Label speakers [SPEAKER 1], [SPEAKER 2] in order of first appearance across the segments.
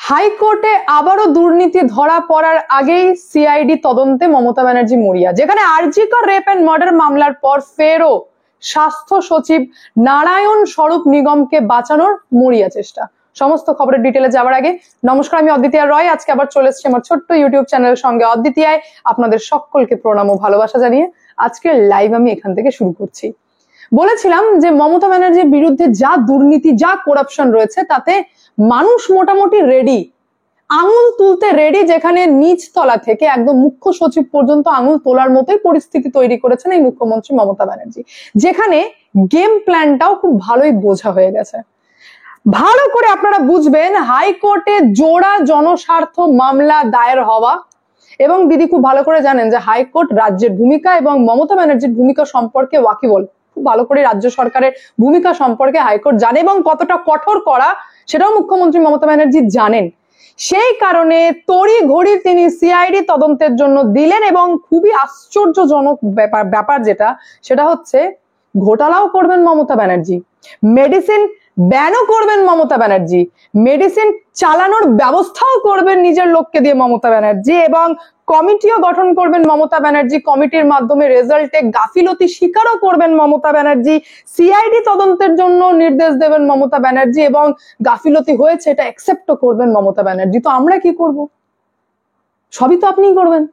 [SPEAKER 1] হাইকোর্টে আবারও দুর্নীতি ধরা পড়ার আগেই সিআইডি তদন্তে মমতা ব্যানার্জি মরিয়া। যেখানে আরজিকর রেপ এন্ড মার্ডার মামলার পর ফেরও স্বাস্থ্য সচিব নারায়ণ স্বরূপ নিগমকে বাঁচানোর মরিয়া চেষ্টা। সমস্ত খবরের ডিটেলে যাওয়ার আগে নমস্কার, আমি অদ্বিতীয়া রয়। আজকে আবার চলে এসেছি আমার ছোট্ট ইউটিউব চ্যানেলের সঙ্গে অদ্বিতীয়ায়। আপনাদের সকলকে প্রণাম ও ভালোবাসা জানিয়ে আজকের লাইভ আমি এখান থেকে শুরু করছি। বলেছিলাম যে মমতা ব্যানার্জির বিরুদ্ধে যা দুর্নীতি, যা করাপশন রয়েছে তাতে মানুষ মোটামুটি রেডি, আঙুল তুলতে রেডি। যেখানে নিচ তলা থেকে একদম মুখ্য সচিব পর্যন্ত আঙুল তোলার মতোই পরিস্থিতি তৈরি করেছেন এই মুখ্যমন্ত্রী মমতা ব্যানার্জি। যেখানে গেম প্ল্যানটাও খুব ভালোই বোঝা হয়ে গেছে। ভালো করে আপনারা বুঝবেন, হাইকোর্টে জোড়া জনস্বার্থ মামলা দায়ের হওয়া, এবং দিদি খুব ভালো করে জানেন যে হাইকোর্ট রাজ্যের ভূমিকা এবং মমতা ব্যানার্জির ভূমিকা সম্পর্কে ওয়াকিবল। খুব ভালো করে রাজ্য সরকারের ভূমিকা সম্পর্কে হাইকোর্ট জানে এবং কতটা কঠোর করা সেটাও মুখ্যমন্ত্রী মমতা ব্যানার্জি জানেন। সেই কারণে তড়ি ঘড়ি তিনি সিআইডি তদন্তের জন্য দিলেন। এবং খুবই আশ্চর্যজনক ব্যাপার যেটা, সেটা হচ্ছে ঘোটালাও করবেন মমতা ব্যানার্জি, মেডিসিন ব্যানও করবেন মমতা ব্যানার্জি, মেডিসিন চালানোর ব্যবস্থাও করবেন নিজের লোককে দিয়ে মমতা ব্যানার্জি, এবং কমিটিও গঠন করবেন মমতা ব্যানার্জি। কমিটির মাধ্যমে রেজাল্টে গাফিলতি স্বীকারও করবেন মমতা ব্যানার্জি। সিআইডি তদন্তের জন্য নির্দেশ দেবেন মমতা ব্যানার্জি, এবং গাফিলতি হয়েছে এটা অ্যাকসেপ্টও করবেন মমতা ব্যানার্জি। তো আমরা কি করব? সবই তো আপনিই করবেন।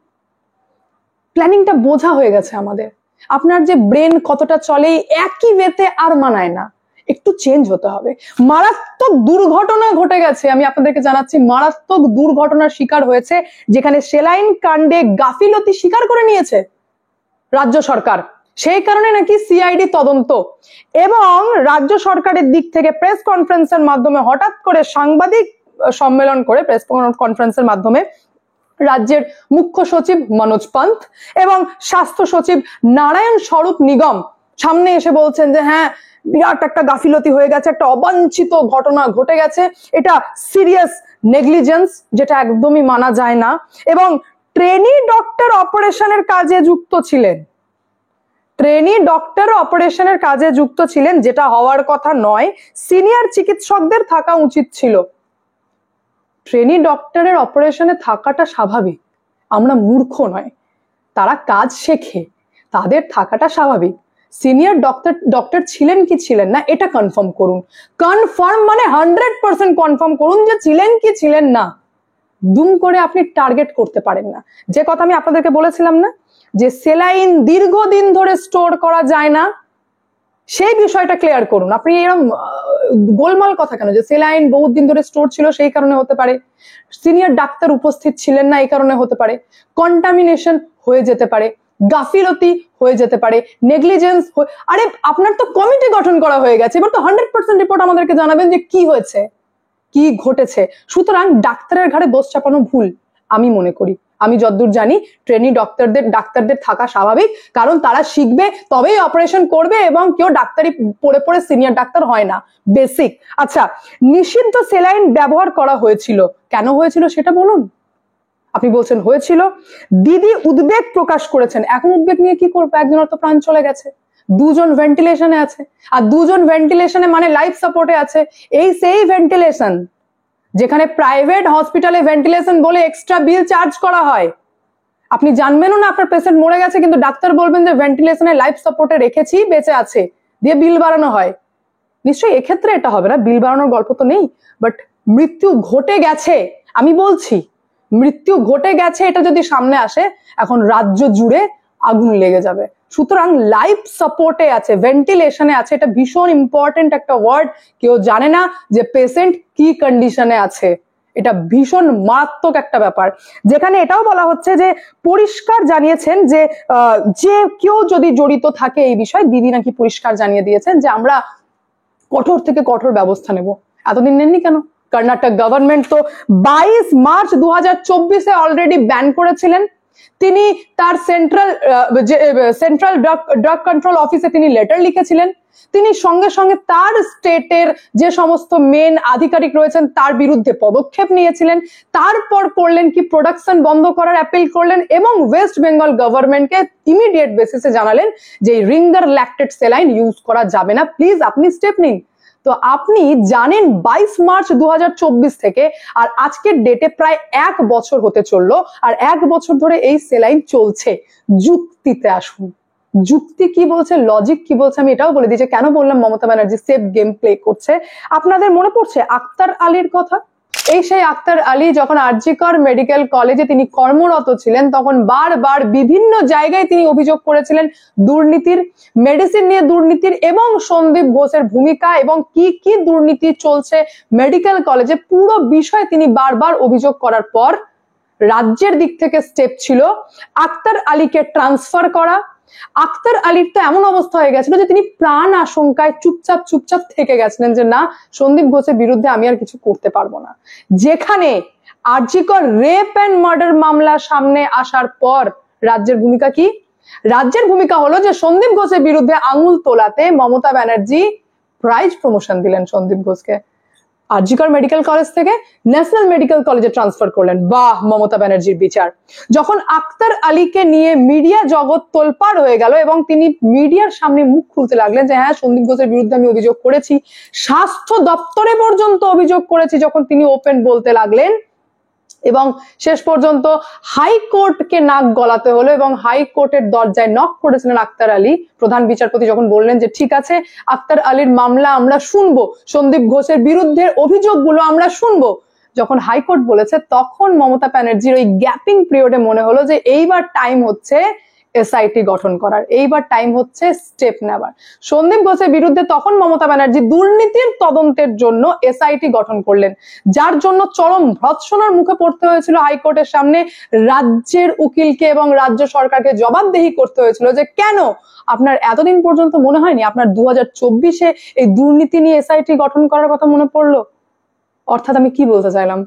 [SPEAKER 1] প্ল্যানিংটা বোঝা হয়ে গেছে আমাদের। আপনার যে ব্রেন কতটা চলে একই ওয়েতে আর মানায় না, একটু চেঞ্জ হতে হবে। মারাত্মক দুর্ঘটনা ঘটে গেছে, আমি আপনাদেরকে জানাচ্ছি, মারাত্মক দুর্ঘটনার শিকার হয়েছে, যেখানে সেলাইন কাণ্ডে গাফিলতি স্বীকার করে নিয়েছে রাজ্য সরকার। সেই কারণে নাকি সিআইডি তদন্ত, এবং রাজ্য সরকারের দিক থেকে প্রেস কনফারেন্সের মাধ্যমে হঠাৎ করে সাংবাদিক সম্মেলন করে প্রেস কনফারেন্সের মাধ্যমে রাজ্যের মুখ্য সচিব মনোজ পান্ত এবং স্বাস্থ্য সচিব নারায়ণ স্বরূপ নিগম সামনে এসে বলছেন যে হ্যাঁ, বিরাট একটা গাফিলতি হয়ে গেছে, একটা অবাঞ্ছিত ঘটনা ঘটে গেছে, এটা সিরিয়াস নেগলিজেন্স, যেটা একদমই মানা যায় না। এবং ট্রেনি ডক্টর অপারেশনের কাজে যুক্ত ছিলেন, ট্রেনি ডক্টর অপারেশনের কাজে যুক্ত ছিলেন, যেটা হওয়ার কথা নয়, সিনিয়র চিকিৎসকদের থাকা উচিত ছিল। ট্রেনি ডক্টরের অপারেশনে থাকাটা স্বাভাবিক, আমরা মূর্খ নয়, তারা কাজ শেখে, তাদের থাকাটা স্বাভাবিক। সিনিয়র ডক্টর ছিলেন কি ছিলেন না এটা কনফার্ম করুন। কনফার্ম মানে 100% কনফার্ম করুন যে ছিলেন কি ছিলেন না। দুম করে আপনি টার্গেট করতে পারেন না। যে কথা আমি আপনাদেরকে বলেছিলাম না, যে সেলাইন দীর্ঘদিন ধরে স্টোর করা যায় না, সেই বিষয়টা ক্লিয়ার করুন। আপনি এরকম গোলমাল কথা কেন, যে সেলাইন বহুত দিন ধরে স্টোর ছিল সেই কারণে হতে পারে, সিনিয়র ডাক্তার উপস্থিত ছিলেন না এই কারণে হতে পারে, কন্টামিনেশন হয়ে যেতে পারে, গাফিলতি হয়ে যেতে পারে, নেগলিজেন্স। আরে আপনার তো কমিটি গঠন করা হয়ে গেছে, এবার তো 100% রিপোর্ট আমাদেরকে জানাবেন যে কি হয়েছে, কি ঘটেছে। সুতরাং ডাক্তারের ঘাড়ে দোষ চাপানো ভুল আমি মনে করি। আমি যতদূর জানি ট্রেনি ডাক্তারদের থাকা স্বাভাবিক, কারণ তারা শিখবে তবেই অপারেশন করবে, এবং কেউ ডাক্তারি পড়ে পড়ে সিনিয়র ডাক্তার হয় না, বেসিক। আচ্ছা, নিষিদ্ধ সেলাইন ব্যবহার করা হয়েছিল, কেন হয়েছিল সেটা বলুন। আপনি বলছেন হয়েছিল, দিদি উদ্বেগ প্রকাশ করেছেন। এখন উদ্বেগ নিয়ে কি করবো, একজনের তো প্রাণ চলে গেছে, দুজন ভেন্টিলেশনে আছে, আর দুজন ভেন্টিলেশনে মানে লাইফ সাপোর্টে আছে। এই সেই ভেন্টিলেশন যেখানে প্রাইভেট হসপিটালে ভেন্টিলেশন বলে এক্সট্রা বিল চার্জ করা হয়। আপনি জানবেনও না আপনার পেশেন্ট মরে গেছে, কিন্তু ডাক্তার বলবেন যে ভেন্টিলেশনে লাইফ সাপোর্টে রেখেছি, বেঁচে আছে, দিয়ে বিল বাড়ানো হয়। নিশ্চয়ই এক্ষেত্রে এটা হবে না, বিল বাড়ানোর গল্প তো নেই। বাট মৃত্যু ঘটে গেছে, আমি বলছি মৃত্যু ঘটে গেছে, এটা যদি সামনে আসে এখন রাজ্য জুড়ে আগুন লেগে যাবে। সুতরাং লাইফ সাপোর্টে আছে, ভেন্টিলেশনে আছে, এটা ভীষণ ইম্পর্টেন্ট একটা ওয়ার্ড। কেউ জানে না যে পেশেন্ট কি কন্ডিশনে আছে, এটা ভীষণ মারাত্মক একটা ব্যাপার। যেখানে এটাও বলা হচ্ছে যে পরিষ্কার জানিয়েছেন যে যে কেউ যদি জড়িত থাকে এই বিষয়ে, দিদি নাকি পরিষ্কার জানিয়ে দিয়েছেন যে আমরা কঠোর থেকে কঠোর ব্যবস্থা নেব। এতদিন নেননি কেন? কর্ণাটক গভর্নমেন্ট তো 22 মার্চ 2024 অলরেডি ব্যান করেছিলেন। তিনি তার সেন্ট্রাল ড্রাগ কন্ট্রোল অফিসে তিনি লেটার লিখেছিলেন। তিনি সঙ্গে সঙ্গে তার স্টেটের যে সমস্ত মেন আধিকারিক রয়েছেন তার বিরুদ্ধে পদক্ষেপ নিয়েছিলেন। তারপর করলেন কি, প্রোডাকশন বন্ধ করার অ্যাপিল করলেন, এবং ওয়েস্ট বেঙ্গল গভর্নমেন্টকে ইমিডিয়েট বেসিসে জানালেন যে রিঙ্গার ল্যাকটেড সেলাইন ইউজ করা যাবে না, প্লিজ আপনি স্টেপ নিন। তো আপনি জানেন 22 মার্চ 2024 থেকে আর আজকের ডেটে প্রায় 1 বছর হতে চললো, আর 1 বছর ধরে এই সেলাইন চলছে। যুক্তিতে আসুন, যুক্তি কি বলছে, লজিক কি বলছে, আমি এটাও বলে দিই যে কেন বললাম Mamata Banerjee safe game play করছে। আপনাদের মনে পড়ছে আক্তার আলীর কথা? এই সেই আক্তার আলী যখন আরজিকর মেডিকেল কলেজে তিনি কর্মরত ছিলেন, তখন বারবার বিভিন্ন জায়গায় তিনি অভিযোগ করেছিলেন দুর্নীতির, মেডিসিন নিয়ে দুর্নীতির, এবং সন্দীপ ঘোষের ভূমিকা এবং কি কি দুর্নীতি চলছে মেডিকেল কলেজে, পুরো বিষয় তিনি বারবার অভিযোগ করার পর রাজ্যের দিক থেকে স্টেপ ছিল আক্তার আলীকে ট্রান্সফার করা। আক্তার আলীর তো এমন অবস্থা হয়ে গেছিল যে তিনি প্রাণ আশঙ্কায় চুপচাপ থেকে গেছিলেন যে না, সন্দীপ ঘোষের বিরুদ্ধে আমি আর কিছু করতে পারবো না। যেখানে আরজিকর রেপ এন্ড মার্ডার মামলা সামনে আসার পর রাজ্যের ভূমিকা কি? রাজ্যের ভূমিকা হলো যে সন্দীপ ঘোষের বিরুদ্ধে আঙুল তোলাতে মমতা ব্যানার্জি প্রাইজ প্রমোশন দিলেন সন্দীপ ঘোষকে। আরজিকর মেডিকেল কলেজ থেকে ন্যাশনাল মেডিকেল কলেজে ট্রান্সফার করলেন। বাহ, মমতা ব্যানার্জির বিচার। যখন আক্তার আলীকে নিয়ে মিডিয়া জগৎ তোলপাড় হয়ে গেল এবং তিনি মিডিয়ার সামনে মুখ খুলতে লাগলেন যে হ্যাঁ, সন্দীপ ঘোষের বিরুদ্ধে আমি অভিযোগ করেছি, স্বাস্থ্য দপ্তরে পর্যন্ত অভিযোগ করেছি, যখন তিনি ওপেন বলতে লাগলেন এবং শেষ পর্যন্ত হাইকোর্টকে নাক গলাতে হলো এবং হাইকোর্টের দরজায় নক করেছিলেন আক্তার আলী। প্রধান বিচারপতি যখন বললেন যে ঠিক আছে, আক্তার আলীর মামলা আমরা শুনবো, সন্দীপ ঘোষের বিরুদ্ধে অভিযোগগুলো আমরা শুনবো, যখন হাইকোর্ট বলেছে, তখন মমতা ব্যানার্জির ওই গ্যাপিং পিরিয়ডে মনে হলো যে এইবার টাইম হচ্ছে এসআইটি গঠন করার, এইবার টাইম হচ্ছে স্টেপ নেবার। সন্দীপ ঘোষের বিরুদ্ধে তখন মমতা ব্যানার্জি দুর্নীতির তদন্তের জন্য এসআইটি গঠন করলেন, যার জন্য চরম ভর্ৎসনার মুখে পড়তে হয়েছিল হাইকোর্টের সামনে। রাজ্যের উকিলকে এবং রাজ্য সরকারকে জবাবদিহি করতে হয়েছিল যে কেন আপনার এতদিন পর্যন্ত মনে হয়নি, আপনার 2024-এ এই দুর্নীতি নিয়ে এসআইটি গঠন করার কথা মনে পড়লো। অর্থাৎ আমি কি বলতে চাইলাম?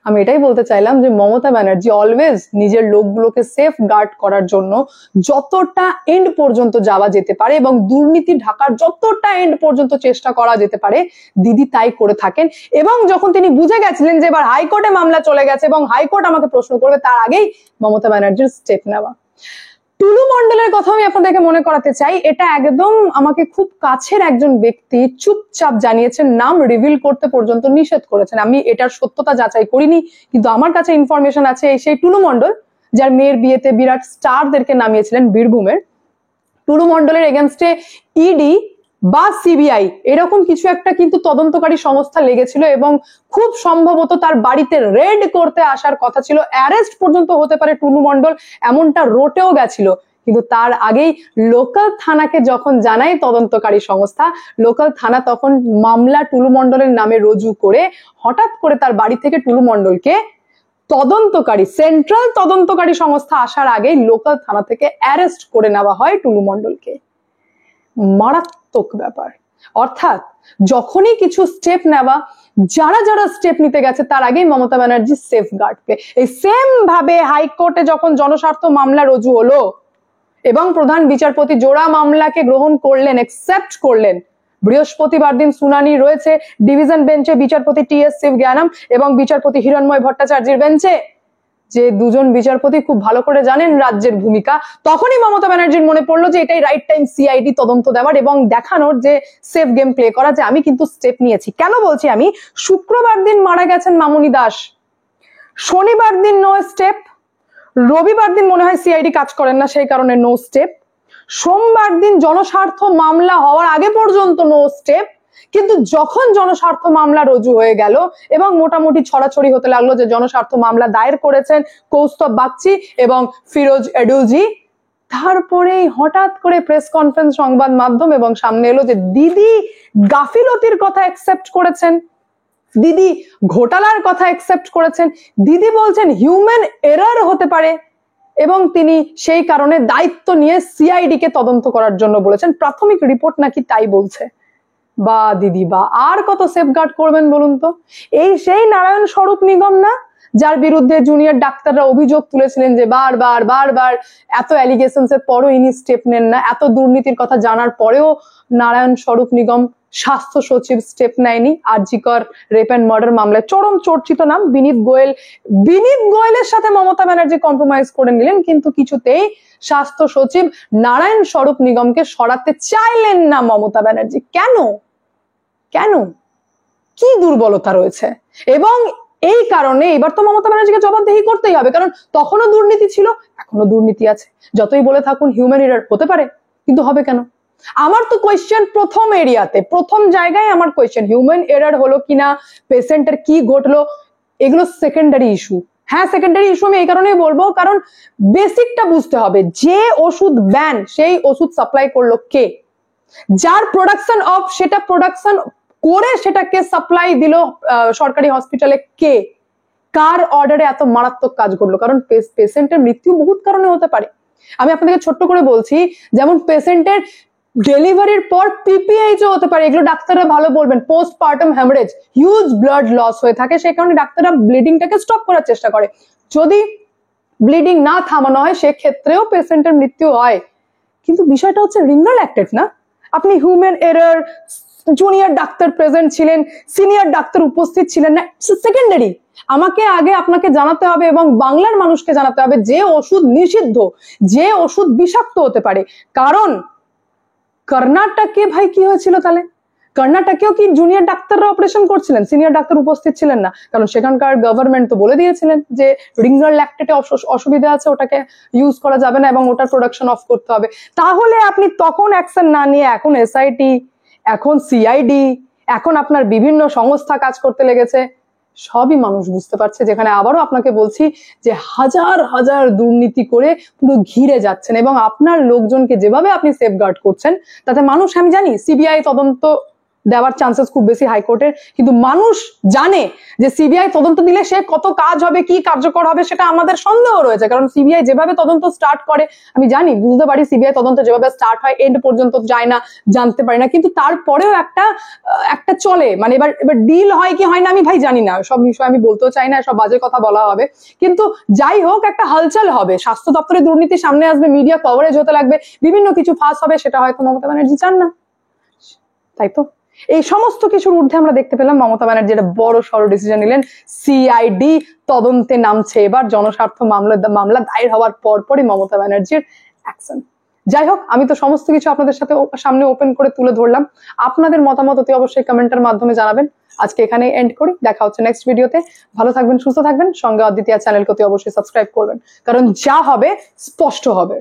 [SPEAKER 1] আমি এটাই বলতে চাইলাম যে মমতা ব্যানার্জি অলওয়েজ নিজের লোকগুলোকে সেফ গার্ড করার জন্য যতটা এন্ড পর্যন্ত যাওয়া যেতে পারে এবং দুর্নীতি ঢাকার যতটা এন্ড পর্যন্ত চেষ্টা করা যেতে পারে দিদি তাই করে থাকেন। এবং যখন তিনি বুঝে গেছিলেন যে এবার হাইকোর্টে মামলা চলে গেছে এবং হাইকোর্ট আমাকে প্রশ্ন করবে, তার আগেই মমতা ব্যানার্জির স্টেপ নেওয়া। টুলু মণ্ডলের কথা আমি আপনাদেরকে মনে করাতে চাই, এটা একদম আমাকে খুব কাছের একজন ব্যক্তি চুপচাপ জানিয়েছেন, নাম রিভিল করতে পর্যন্ত নিষেধ করেছেন। আমি এটার সত্যতা যাচাই করিনি, কিন্তু আমার কাছে ইনফরমেশন আছে এই সেই টুলু মণ্ডল যার মেয়ের বিয়েতে বিরাট স্টারদেরকে নামিয়েছিলেন বীরভূমের। টুলু মণ্ডলের এগেনস্টে ইডি বা সিবিআই এরকম কিছু একটা কিন্তু তদন্তকারী সংস্থা লেগেছিল এবং খুব সম্ভবত তার বাড়িতে রেড করতে আসার কথা ছিল, অ্যারেস্ট পর্যন্ত হতে পারে টুলু মণ্ডল, এমনটা রোটেও গেছিল। কিন্তু তার আগেই লোকাল থানাকে যখন জানায় তদন্তকারী সংস্থা, লোকাল থানা তখন মামলা টুলু মণ্ডলের নামে রুজু করে হঠাৎ করে তার বাড়ি থেকে টুলু মণ্ডলকে তদন্তকারী সেন্ট্রাল তদন্তকারী সংস্থা আসার আগেই লোকাল থানা থেকে অ্যারেস্ট করে নেওয়া হয় টুলু মণ্ডলকে। মারাত্মক ব্যাপার। অর্থাৎ যখনই কিছু স্টেপ নেওয়া, যারা যারা স্টেপ নিতে গেছে তার আগেই Mamata Banerjee safeguard play. এই সেম ভাবে হাইকোর্টে যখন জনস্বার্থ মামলা রুজু হলো এবং প্রধান বিচারপতি জোড়া মামলাকে গ্রহণ করলেন, একসেপ্ট করলেন, বৃহস্পতিবার দিন শুনানি রয়েছে ডিভিশন বেঞ্চে বিচারপতি টি.এস. শিবজ্ঞানম এবং বিচারপতি হিরণময় ভট্টাচার্যের বেঞ্চে, যে দুজন বিচারপতি খুব ভালো করে জানেন রাজ্যের ভূমিকা। তখনই মমতা ব্যানার্জির মনে পড়লো যে এটাই রাইট টাইম সিআইডি তদন্ত দেওয়ার এবং দেখানোর যে সেফ গেম প্লে করা, যে আমি কিন্তু স্টেপ নিয়েছি। কেন বলছি আমি? শুক্রবার দিন মারা গেছেন মামুনি দাস, শনিবার দিন নো স্টেপ, রবিবার দিন মনে হয় সিআইডি কাজ করেন না সেই কারণে নো স্টেপ, সোমবার দিন জনস্বার্থ মামলা হওয়ার আগে পর্যন্ত নো স্টেপ। কিন্তু যখন জনস্বার্থ মামলা রুজু হয়ে গেল এবং মোটামুটি ছড়াছড়ি হতে লাগলো যে জনস্বার্থ মামলা দায়ের করেছেন কৌস্তব বাগচি এবং ফিরোজ এডুলজি, তারপরেই হঠাৎ করে প্রেস কনফারেন্স সংবাদ মাধ্যম এবং সামনে এলো যে দিদি গাফিলতির কথা অ্যাকসেপ্ট করেছেন, দিদি ঘোটালার কথা অ্যাকসেপ্ট করেছেন, দিদি বলছেন হিউম্যান এরর হতে পারে এবং তিনি সেই কারণে দায়িত্ব নিয়ে সিআইডি কে তদন্ত করার জন্য বলেছেন। প্রাথমিক রিপোর্ট নাকি তাই বলছে। বা দিদি বা আর কত সেফগার্ড করবেন বলুন তো? এই সেই নারায়ণ স্বরূপ নিগম না, যার বিরুদ্ধে জুনিয়র ডাক্তাররা অভিযোগ তুলেছিলেন যে বারবার এত অ্যালিগেশনস এর পরও ইনি স্টেপ নেন না, এত দুর্নীতির কথা জানার পরেও নারায়ণ স্বরূপ নিগম স্বাস্থ্য সচিব স্টেপ নেয়নি। আরজিকর রেপ এন্ড মার্ডার মামলায় চরম চর্চিত নাম বিনীত গোয়েলের সাথে মমতা ব্যানার্জি কম্প্রোমাইজ করে নিলেন, কিন্তু কিছুতেই স্বাস্থ্য সচিব নারায়ণ স্বরূপ নিগমকে সরাতে চাইলেন না মমতা ব্যানার্জি। কেন? কেন, কি দুর্বলতা রয়েছে? এবং এই কারণে এবার তো মমতা ব্যানার্জিকে জবাবদিহি করতেই হবে, কারণ তখনও দুর্নীতি ছিল, এখনো দুর্নীতি আছে। যতই বলে থাকুন হিউম্যান এরার হতে পারে, কিন্তু হবে কেন? আমার তো কোয়েশ্চেন প্রথম এরিয়াতে, প্রথম জায়গায় আমার কোয়েশ্চেন, হিউম্যান এরার হলো কিনা, পেশেন্টের কি ঘটলো, এগুলো সেকেন্ডারি ইস্যু। হ্যাঁ সেকেন্ডারি ইস্যু আমি এই কারণেই বলবো, কারণ বেসিকটা বুঝতে হবে, যে ওষুধ ব্যান সেই ওষুধ সাপ্লাই করলো কে, যার প্রোডাকশন অফ সেটা প্রোডাকশন করে সেটাকে সাপ্লাই দিল সরকারি হসপিটালে কে, কার অর্ডারে এত মারাত্মক কাজ করলো? কারণ পেশেন্টের মৃত্যু বহুত কারণে হতে পারে। আমি আপনাদেরকে ছোট্ট করে বলছি, যেমন পেশেন্টের ডেলিভারির পর পিপিএইচও হতে পারে, এগুলো ডাক্তাররা ভালো বলবেন, postpartum haemorrhage, huge blood loss হয়ে থাকে, সেই কারণে ডাক্তাররা ব্লিডিংটাকে স্টপ করার চেষ্টা করে। যদি ব্লিডিং না থামানো হয় সেক্ষেত্রেও পেশেন্টের মৃত্যু হয়। কিন্তু বিষয়টা হচ্ছে রিঙ্গার ল্যাকটেট না, আপনি human error, junior doctor present ছিলেন, সিনিয়র ডাক্তার উপস্থিত ছিলেন না, সেকেন্ডারি। আমাকে আগে আপনাকে জানাতে হবে এবং বাংলার মানুষকে জানাতে হবে যে ওষুধ নিষিদ্ধ, যে ওষুধ বিষাক্ত হতে পারে। কারণ কর্ণাটকে ভাই কি হয়েছিল তাহলে? কর্ণাটকেও কি জুনিয়র ডাক্তাররা অপারেশন করছিলেন, সিনিয়র ডাক্তার উপস্থিত ছিলেন না? কারণ সেখানকার গভর্নমেন্ট তো বলে দিয়েছিলেন যে রিঙ্গার ল্যাকটেটে অসুবিধা আছে, ওটাকে ইউজ করা যাবে না এবং ওটার প্রোডাকশন অফ করতে হবে। তাহলে আপনি তখন অ্যাকশন না নিয়ে এখন এসআইটি, এখন সিআইডি, এখন আপনার বিভিন্ন সংস্থা কাজ করতে লেগেছে, সবই মানুষ বুঝতে পারছে। যেখানে আবারও আপনাকে বলছি যে হাজার হাজার দুর্নীতি করে পুরো ঘিরে যাচ্ছেন এবং আপনার লোকজনকে যেভাবে আপনি সেফগার্ড করছেন তাতে মানুষ, আমি জানি সিবিআই তদন্ত দেওয়ার চান্সেস খুব বেশি হাইকোর্টের, কিন্তু মানুষ জানে যে সিবিআই তদন্ত দিলে সে কত কাজ হবে, কি কার্যকর হবে, সেটা আমাদের সন্দেহ রয়েছে। কারণ সিবিআই যেভাবে তদন্ত স্টার্ট করে, আমি জানি, বুঝতে পারি সিবিআই তদন্ত যেভাবে স্টার্ট হয় এন্ড পর্যন্ত যায় না, জানতে পারি না, কিন্তু তারপরেও একটা চলে। মানে এবার ডিল হয় কি হয় না আমি ভাই জানি না, সব বিষয় আমি বলতেও চাই না, সব বাজে কথা বলা হবে, কিন্তু যাই হোক একটা হালচাল হবে, স্বাস্থ্য দপ্তরের দুর্নীতি সামনে আসবে, মিডিয়া কভারেজ হতে লাগবে, বিভিন্ন কিছু ফাঁস হবে, সেটা হয়তো মমতা ব্যানার্জি চান না, তাই তো? এই সমস্ত কিছুর ঊর্ধ্বে আমরা দেখতে পেলাম মমতা ব্যানার্জি একটা বড় সড় ডিসিশন নিলেন, সিআইডি তদন্তে নামছে এবার, জনস্বার্থ মামলা দায়ের হওয়ার পরপরই মমতা ব্যানার্জির অ্যাকশন। যাই হোক, আমি তো সমস্ত কিছু আপনাদের সাথে সামনে ওপেন করে তুলে ধরলাম, আপনাদের মতামত অতি অবশ্যই কমেন্টের মাধ্যমে জানাবেন। আজকে এখানে এন্ড করি, দেখা হচ্ছে নেক্সট ভিডিওতে। ভালো থাকবেন, সুস্থ থাকবেন, সঙ্গে অদ্বিতীয়া চ্যানেলকে অতি অবশ্যই সাবস্ক্রাইব করবেন, কারণ যা হবে স্পষ্ট হবে।